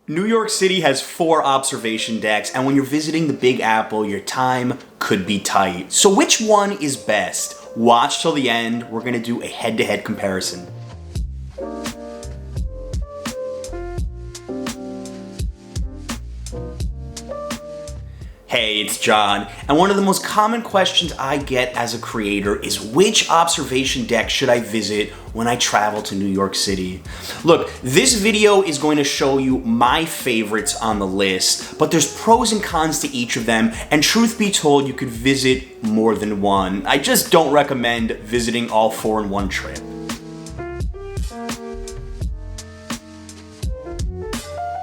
New York City has 4 observation decks, and when you're visiting the Big Apple, your time could be tight. So which one is best? Watch till the end. We're gonna do a head-to-head comparison. Hey, it's John, and one of the most common questions I get as a creator is which observation deck should I visit when I travel to New York City? Look, this video is going to show you my favorites on the list, but there's pros and cons to each of them, and truth be told, you could visit more than one. I just don't recommend visiting all 4 in one trip.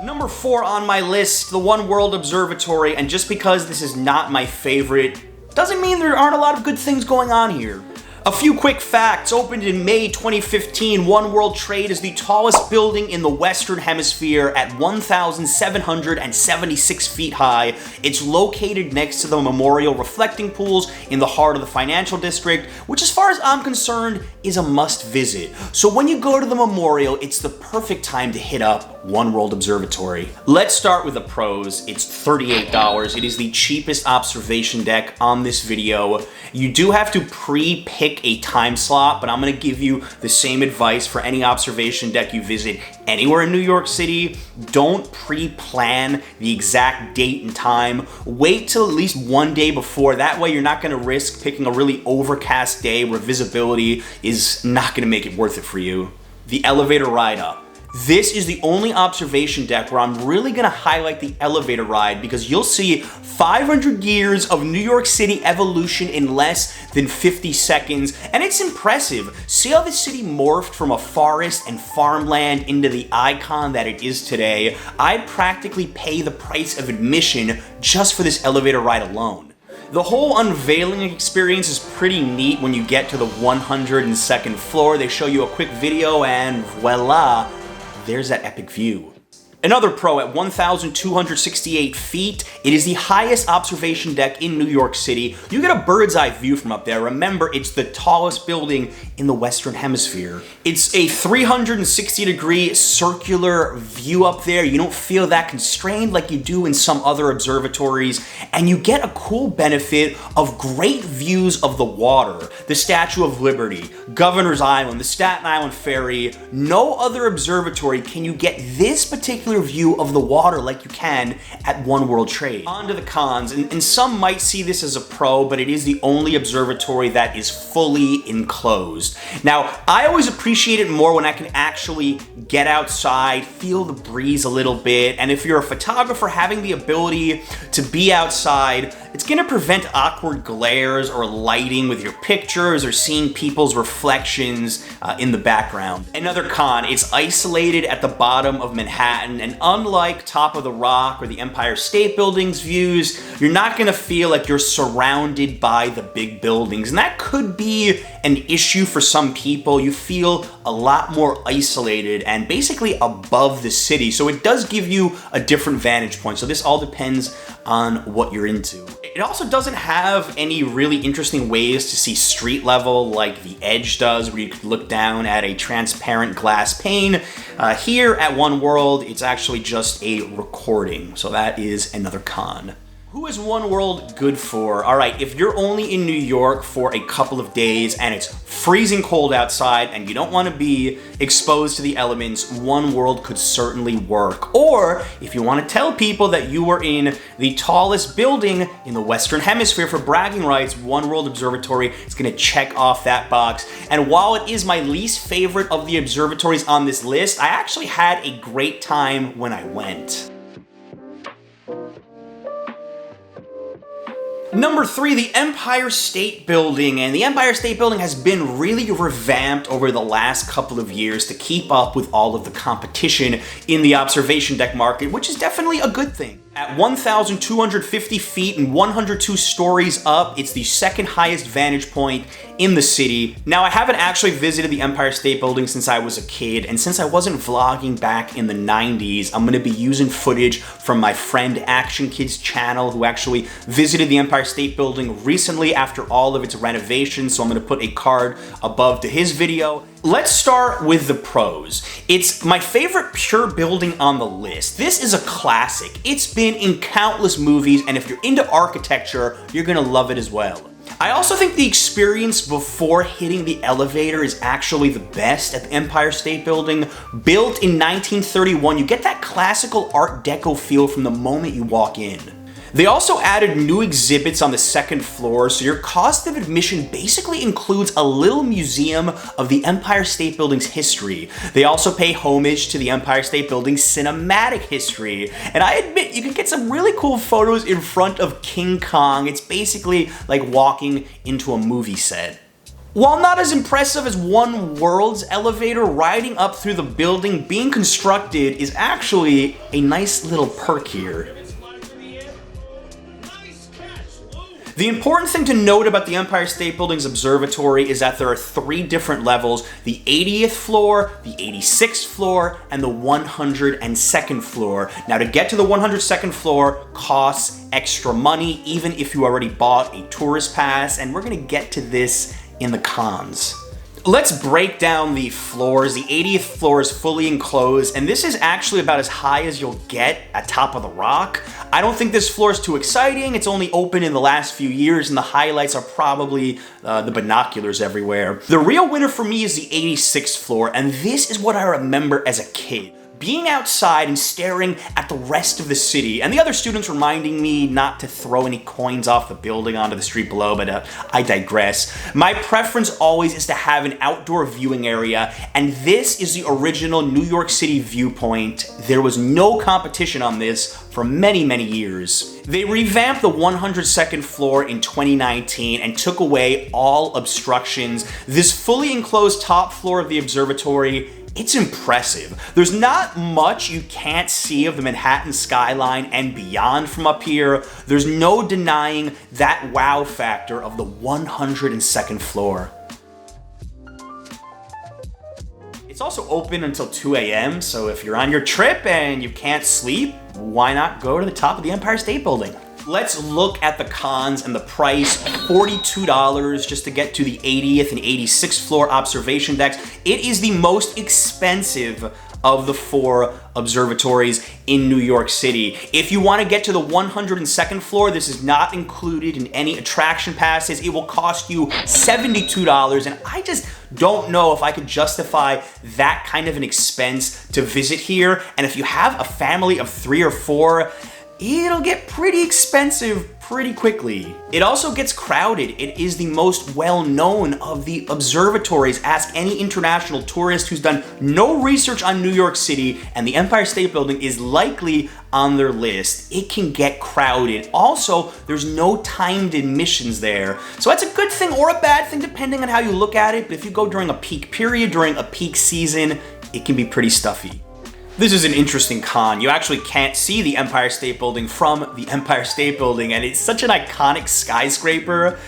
Number 4 on my list, the One World Observatory, and just because this is not my favorite, doesn't mean there aren't a lot of good things going on here. A few quick facts. Opened in May 2015, One World Trade is the tallest building in the Western Hemisphere at 1,776 feet high. It's located next to the Memorial Reflecting Pools in the heart of the financial district, which as far as I'm concerned is a must visit. So when you go to the Memorial, it's the perfect time to hit up One World Observatory. Let's start with the pros. It's $38. It is the cheapest observation deck on this video. You do have to pre-pick a time slot, but I'm gonna give you the same advice for any observation deck you visit anywhere in New York City. Don't pre-plan the exact date and time. Wait till at least one day before. That way you're not gonna risk picking a really overcast day where visibility is not gonna make it worth it for you. The elevator ride up. This is the only observation deck where I'm really gonna highlight the elevator ride because you'll see 500 years of New York City evolution in less than 50 seconds, and it's impressive. See how the city morphed from a forest and farmland into the icon that it is today? I'd practically pay the price of admission just for this elevator ride alone. The whole unveiling experience is pretty neat when you get to the 102nd floor. They show you a quick video and voila, there's that epic view. Another pro at 1,268 feet, it is the highest observation deck in New York City. You get a bird's eye view from up there. Remember, it's the tallest building in the Western Hemisphere. It's a 360-degree circular view up there. You don't feel that constrained like you do in some other observatories, and you get a cool benefit of great views of the water, the Statue of Liberty, Governor's Island, the Staten Island Ferry. No other observatory can you get this particular view of the water like you can at One World Trade. On to the cons, and some might see this as a pro, but it is the only observatory that is fully enclosed. Now, I always appreciate it more when I can actually get outside, feel the breeze a little bit, and if you're a photographer, having the ability to be outside, it's gonna prevent awkward glares or lighting with your pictures or seeing people's reflections in the background. Another con, it's isolated at the bottom of Manhattan, and unlike Top of the Rock or the Empire State Building's views, you're not gonna feel like you're surrounded by the big buildings, and that could be an issue for some people. You feel a lot more isolated and basically above the city, so it does give you a different vantage point. So this all depends on what you're into. It also doesn't have any really interesting ways to see street level like the Edge does, where you could look down at a transparent glass pane. Here at One World, it's actually just a recording, so that is another con. Who is One World good for? All right, if you're only in New York for a couple of days and it's freezing cold outside and you don't want to be exposed to the elements, One World could certainly work. Or if you want to tell people that you were in the tallest building in the Western Hemisphere for bragging rights, One World Observatory is going to check off that box. And while it is my least favorite of the observatories on this list, I actually had a great time when I went. Number 3, the Empire State Building. And the Empire State Building has been really revamped over the last couple of years to keep up with all of the competition in the observation deck market, which is definitely a good thing. At 1,250 feet and 102 stories up, it's the second highest vantage point in the city. Now, I haven't actually visited the Empire State Building since I was a kid, and since I wasn't vlogging back in the 90s, I'm gonna be using footage from my friend Action Kid's channel, who actually visited the Empire State Building recently after all of its renovations, so I'm gonna put a card above to his video. Let's start with the pros. It's my favorite pure building on the list. This is a classic. It's been in countless movies, and if you're into architecture, you're gonna love it as well. I also think the experience before hitting the elevator is actually the best at the Empire State Building. Built in 1931, you get that classical Art Deco feel from the moment you walk in. They also added new exhibits on the second floor, so your cost of admission basically includes a little museum of the Empire State Building's history. They also pay homage to the Empire State Building's cinematic history. And I admit, you can get some really cool photos in front of King Kong. It's basically like walking into a movie set. While not as impressive as One World's elevator, riding up through the building being constructed is actually a nice little perk here. The important thing to note about the Empire State Building's observatory is that there are 3 different levels: the 80th floor, the 86th floor, and the 102nd floor. Now, to get to the 102nd floor costs extra money, even if you already bought a tourist pass, and we're gonna get to this in the cons. Let's break down the floors. The 80th floor is fully enclosed, and this is actually about as high as you'll get at Top of the Rock. I don't think this floor is too exciting. It's only open in the last few years, and the highlights are probably the binoculars everywhere. The real winner for me is the 86th floor, and this is what I remember as a kid. Being outside and staring at the rest of the city, and the other students reminding me not to throw any coins off the building onto the street below, but I digress. My preference always is to have an outdoor viewing area, and this is the original New York City viewpoint. There was no competition on this for many, many years. They revamped the 102nd floor in 2019 and took away all obstructions. This fully enclosed top floor of the observatory, it's impressive. There's not much you can't see of the Manhattan skyline and beyond from up here. There's no denying that wow factor of the 102nd floor. It's also open until 2 a.m., so if you're on your trip and you can't sleep, why not go to the top of the Empire State Building? Let's look at the cons and the price. $42 just to get to the 80th and 86th floor observation decks. It is the most expensive of the 4 observatories in New York City. If you want to get to the 102nd floor, this is not included in any attraction passes. It will cost you $72, and I just don't know if I could justify that kind of an expense to visit here. And if you have a family of 3 or 4, it'll get pretty expensive pretty quickly. It also gets crowded. It is the most well-known of the observatories. Ask any international tourist who's done no research on New York City, and the Empire State Building is likely on their list. It can get crowded. Also, there's no timed admissions there. So that's a good thing or a bad thing depending on how you look at it, but if you go during a peak period, during a peak season, it can be pretty stuffy. This is an interesting con. You actually can't see the Empire State Building from the Empire State Building, and it's such an iconic skyscraper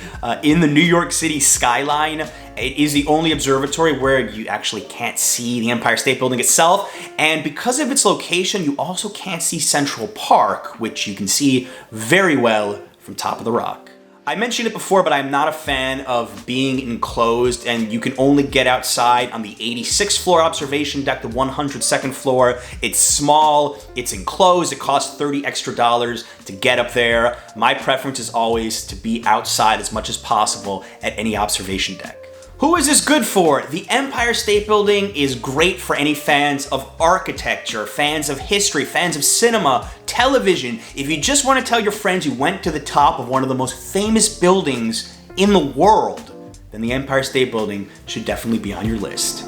in the New York City skyline. It is the only observatory where you actually can't see the Empire State Building itself, and because of its location, you also can't see Central Park, which you can see very well from Top of the Rock. I mentioned it before, but I'm not a fan of being enclosed, and you can only get outside on the 86th floor observation deck, the 102nd floor. It's small, it's enclosed, it costs $30 extra to get up there. My preference is always to be outside as much as possible at any observation deck. Who is this good for? The Empire State Building is great for any fans of architecture, fans of history, fans of cinema, television. If you just want to tell your friends you went to the top of one of the most famous buildings in the world, then the Empire State Building should definitely be on your list.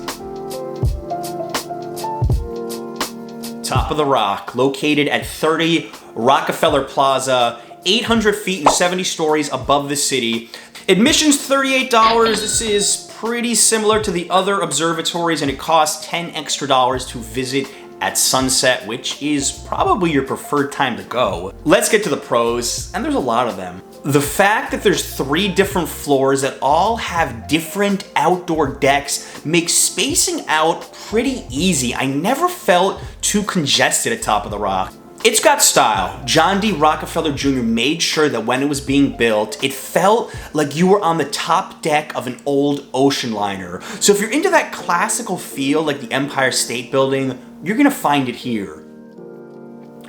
Top of the Rock, located at 30 Rockefeller Plaza, 800 feet and 70 stories above the city. Admission's $38. This is pretty similar to the other observatories, and it costs $10 extra to visit at sunset, which is probably your preferred time to go. Let's get to the pros, and there's a lot of them. The fact that there's 3 different floors that all have different outdoor decks makes spacing out pretty easy. I never felt too congested at Top of the Rock. It's got style. John D. Rockefeller Jr. made sure that when it was being built, it felt like you were on the top deck of an old ocean liner. So if you're into that classical feel like the Empire State Building, you're gonna find it here.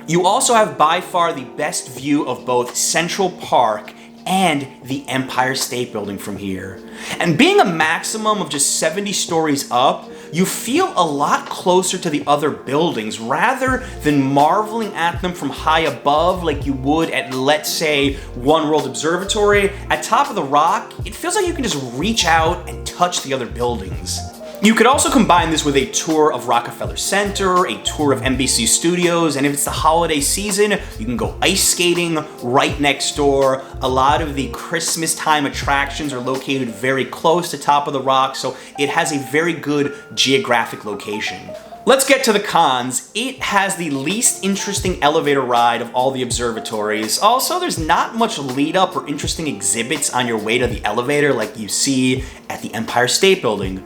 You also have by far the best view of both Central Park and the Empire State Building from here. And being a maximum of just 70 stories up, you feel a lot closer to the other buildings rather than marveling at them from high above like you would at, let's say, One World Observatory. At Top of the Rock, it feels like you can just reach out and touch the other buildings. You could also combine this with a tour of Rockefeller Center, a tour of NBC Studios, and if it's the holiday season, you can go ice skating right next door. A lot of the Christmas time attractions are located very close to Top of the Rock, so it has a very good geographic location. Let's get to the cons. It has the least interesting elevator ride of all the observatories. Also, there's not much lead up or interesting exhibits on your way to the elevator like you see at the Empire State Building.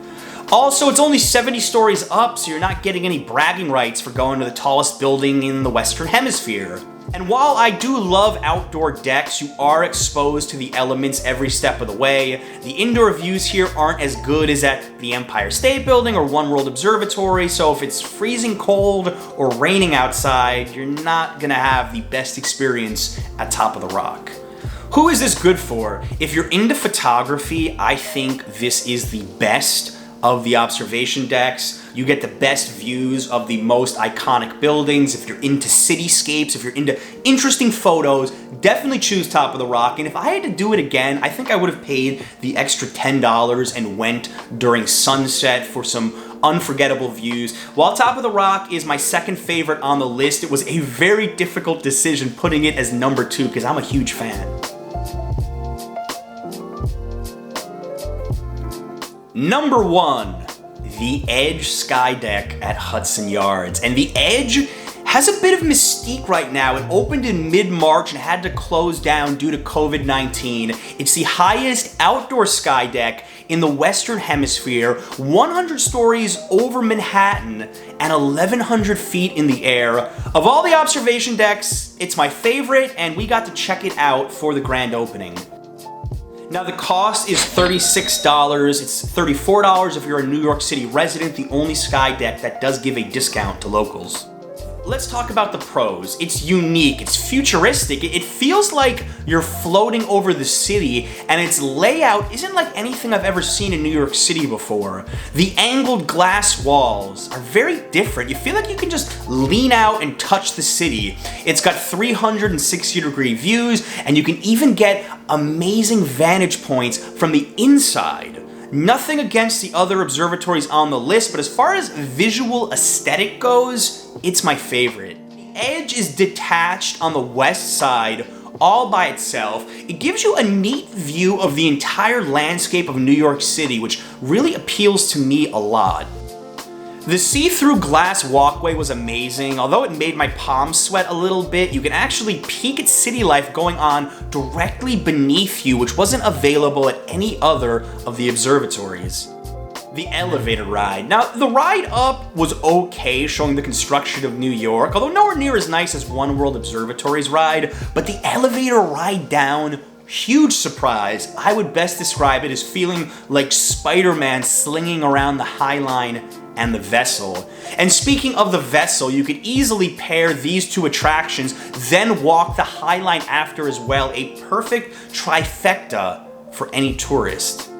Also, it's only 70 stories up, so you're not getting any bragging rights for going to the tallest building in the Western Hemisphere. And while I do love outdoor decks, you are exposed to the elements every step of the way. The indoor views here aren't as good as at the Empire State Building or One World Observatory, so if it's freezing cold or raining outside, you're not gonna have the best experience at Top of the Rock. Who is this good for? If you're into photography, I think this is the best of the observation decks. You get the best views of the most iconic buildings. If you're into cityscapes, if you're into interesting photos, definitely choose Top of the Rock. And if I had to do it again, I think I would have paid the extra $10 and went during sunset for some unforgettable views. While Top of the Rock is my second favorite on the list, it was a very difficult decision putting it as number 2 because I'm a huge fan. Number 1, the Edge Skydeck at Hudson Yards. And the Edge has a bit of mystique right now. It opened in mid-March and had to close down due to COVID-19. It's the highest outdoor skydeck in the Western Hemisphere, 100 stories over Manhattan and 1,100 feet in the air. Of all the observation decks, it's my favorite, and we got to check it out for the grand opening. Now the cost is $36, it's $34 if you're a New York City resident, the only Skydeck that does give a discount to locals. Let's talk about the pros. It's unique, it's futuristic, it feels like you're floating over the city, and its layout isn't like anything I've ever seen in New York City before. The angled glass walls are very different. You feel like you can just lean out and touch the city. It's got 360-degree views, and you can even get amazing vantage points from the inside. Nothing against the other observatories on the list, but as far as visual aesthetic goes, it's my favorite. The Edge is detached on the west side all by itself. It gives you a neat view of the entire landscape of New York City, which really appeals to me a lot. The see-through glass walkway was amazing. Although it made my palms sweat a little bit, you can actually peek at city life going on directly beneath you, which wasn't available at any other of the observatories. The elevator ride. Now, the ride up was okay, showing the construction of New York, although nowhere near as nice as One World Observatory's ride, but the elevator ride down, huge surprise. I would best describe it as feeling like Spider-Man slinging around the High Line and the Vessel. And speaking of the Vessel, you could easily pair these two attractions, then walk the High Line after as well, a perfect trifecta for any tourist.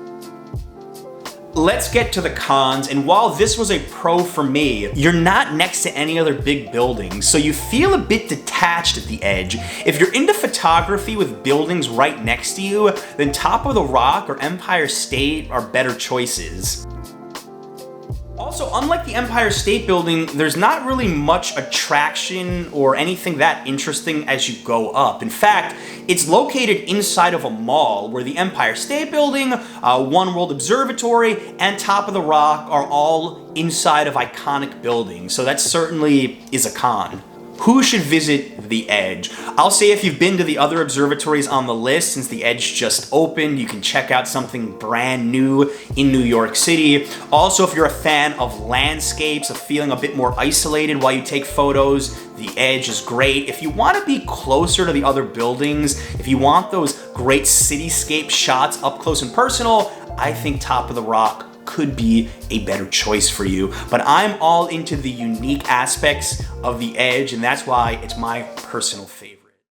Let's get to the cons, and while this was a pro for me, you're not next to any other big buildings, so you feel a bit detached at the Edge. If you're into photography with buildings right next to you, then Top of the Rock or Empire State are better choices. Also, unlike the Empire State Building, there's not really much attraction or anything that interesting as you go up. In fact, it's located inside of a mall where the Empire State Building, One World Observatory, and Top of the Rock are all inside of iconic buildings, so that certainly is a con. Who should visit the Edge? I'll say if you've been to the other observatories on the list, since the Edge just opened, you can check out something brand new in New York City. Also, if you're a fan of landscapes, of feeling a bit more isolated while you take photos, the Edge is great. If you want to be closer to the other buildings, if you want those great cityscape shots up close and personal, I think Top of the Rock could be a better choice for you. But I'm all into the unique aspects of the Edge, and that's why it's my personal favorite.